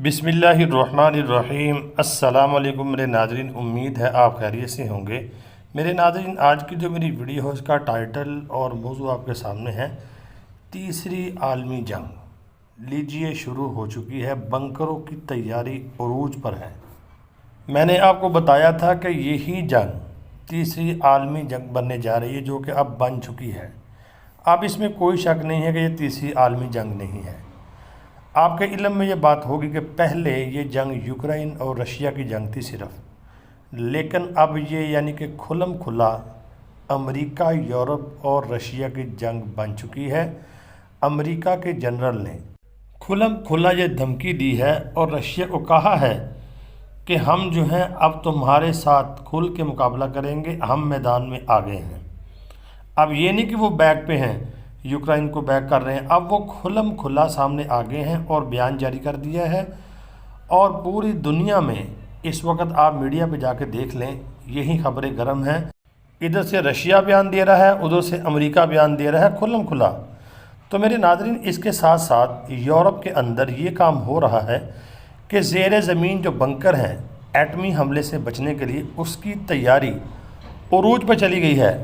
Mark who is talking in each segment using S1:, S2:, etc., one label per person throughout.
S1: बिस्मिल्लाहिर्रहमानिर्रहीम। अस्सलाम वालेकुम मेरे नाज़रीन, उम्मीद है आप खैरियत से होंगे। मेरे नाज़रीन, आज की जो मेरी वीडियो है उसका टाइटल और मौजू आपके सामने है तीसरी आलमी जंग। लीजिए, शुरू हो चुकी है, बंकरों की तैयारी उरूज पर है। मैंने आपको बताया था कि यही जंग तीसरी आलमी जंग बनने जा रही है, जो कि अब बन चुकी है। अब इसमें कोई शक नहीं है कि ये तीसरी आलमी जंग नहीं है। आपके इल्म में ये बात होगी कि पहले ये जंग यूक्रेन और रशिया की जंग थी सिर्फ, लेकिन अब ये यानी कि खुलम खुला अमेरिका, यूरोप और रशिया की जंग बन चुकी है। अमेरिका के जनरल ने खुलम खुला ये धमकी दी है और रशिया को कहा है कि हम जो हैं अब तुम्हारे साथ खुल के मुकाबला करेंगे, हम मैदान में आ गए हैं। अब ये नहीं कि वो बैक पे हैं, यूक्रेन को बैक कर रहे हैं, अब वो खुलम खुला सामने आ गए हैं और बयान जारी कर दिया है। और पूरी दुनिया में इस वक्त आप मीडिया पे जाके देख लें, यही खबरें गर्म हैं। इधर से रशिया बयान दे रहा है, उधर से अमेरिका बयान दे रहा है, खुलम खुला। तो मेरे नाज़रीन, इसके साथ साथ यूरोप के अंदर ये काम हो रहा है कि ज़ेर ज़मीन जो बंकर हैं एटमी हमले से बचने के लिए, उसकी तैयारी उरूज पर चली गई है।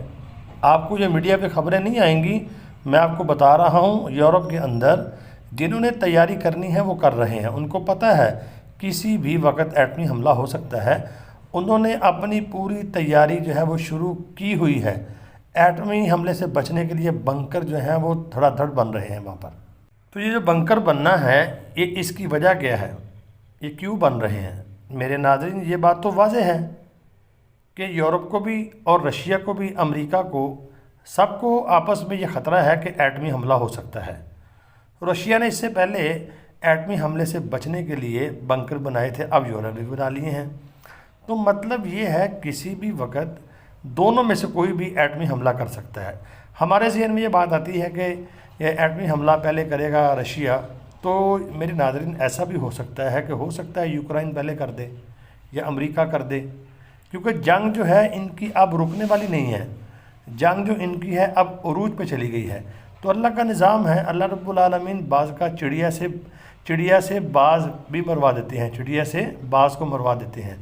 S1: आपको जो मीडिया पे खबरें नहीं आएंगी, मैं आपको बता रहा हूँ, यूरोप के अंदर जिन्होंने तैयारी करनी है वो कर रहे हैं। उनको पता है किसी भी वक्त एटमी हमला हो सकता है। उन्होंने अपनी पूरी तैयारी जो है वो शुरू की हुई है। एटमी हमले से बचने के लिए बंकर जो हैं वो धड़ाधड़ बन रहे हैं वहाँ पर। तो ये जो बंकर बनना है, ये इसकी वजह क्या है, ये क्यों बन रहे हैं? मेरे नाज़रीन, ये बात तो वाज़ेह है कि यूरोप को भी और रशिया को भी, अमेरिका को, सबको आपस में ये ख़तरा है कि एटमी हमला हो सकता है। रशिया ने इससे पहले एटमी हमले से बचने के लिए बंकर बनाए थे, अब यूरोप भी बना लिए हैं। तो मतलब ये है किसी भी वक्त दोनों में से कोई भी एटमी हमला कर सकता है। हमारे ज़हन में ये बात आती है कि ये एटमी हमला पहले करेगा रशिया, तो मेरे नाज़रीन ऐसा भी हो सकता है कि हो सकता है यूक्रेन पहले कर दे या अमेरिका कर दे, क्योंकि जंग जो है इनकी अब रुकने वाली नहीं है। जंग जो इनकी है अब उरूज पे चली गई है। तो अल्लाह का निज़ाम है, अल्लाह रब्बुल आलमीन बाज़ का चिड़िया से बाज़ भी मरवा देते हैं, चिड़िया से बाज़ को मरवा देते हैं।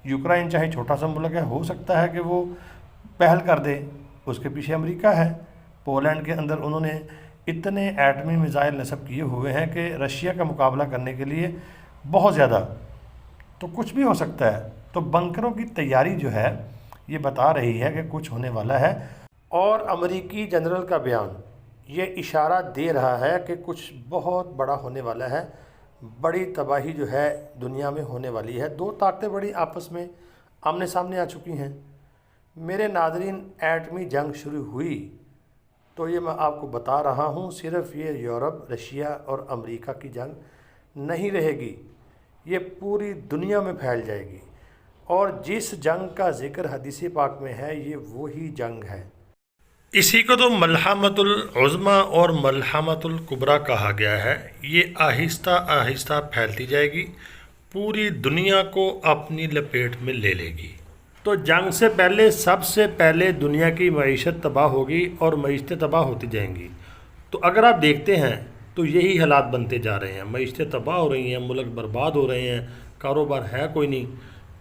S1: यूक्रेन चाहे छोटा सा मुल्क है, हो सकता है कि वो पहल कर दे, उसके पीछे अमेरिका है। पोलैंड के अंदर उन्होंने इतने एटमी मिज़ाइल नस्ब किए हुए हैं कि रशिया का मुकाबला करने के लिए बहुत ज़्यादा, तो कुछ भी हो सकता है। तो बंकरों की तैयारी जो है ये बता रही है कि कुछ होने वाला है। और अमेरिकी जनरल का बयान ये इशारा दे रहा है कि कुछ बहुत बड़ा होने वाला है, बड़ी तबाही जो है दुनिया में होने वाली है। दो ताकतें बड़ी आपस में आमने सामने आ चुकी हैं। मेरे नाज़रीन, एटमी जंग शुरू हुई तो ये मैं आपको बता रहा हूँ, सिर्फ ये यूरोप, रशिया और अमेरिका की जंग नहीं रहेगी, ये पूरी दुनिया में फैल जाएगी। और जिस जंग का जिक्र हदीस पाक में है, ये वही जंग है। इसी को तो मलहमतुल उज़्मा और मलहमतुल कुबरा कहा गया है। ये आहिस्ता आहिस्ता फैलती जाएगी, पूरी दुनिया को अपनी लपेट में ले लेगी। तो जंग से पहले, सबसे पहले दुनिया की मईशत तबाह होगी और मईशतें तबाह होती जाएंगी। तो अगर आप देखते हैं तो यही हालात बनते जा रहे हैं, मईशतें तबाह हो रही हैं, मुल्क बर्बाद हो रहे हैं, कारोबार है कोई नहीं।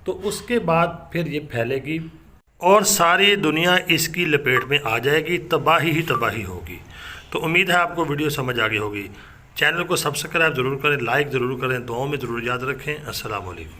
S1: तो उसके बाद फिर ये फैलेगी और सारी दुनिया इसकी लपेट में आ जाएगी, तबाही ही तबाही होगी। तो उम्मीद है आपको वीडियो समझ आ गई होगी। चैनल को सब्सक्राइब ज़रूर करें, लाइक ज़रूर करें, दुआओं में ज़रूर याद रखें। अस्सलाम वालेकुम।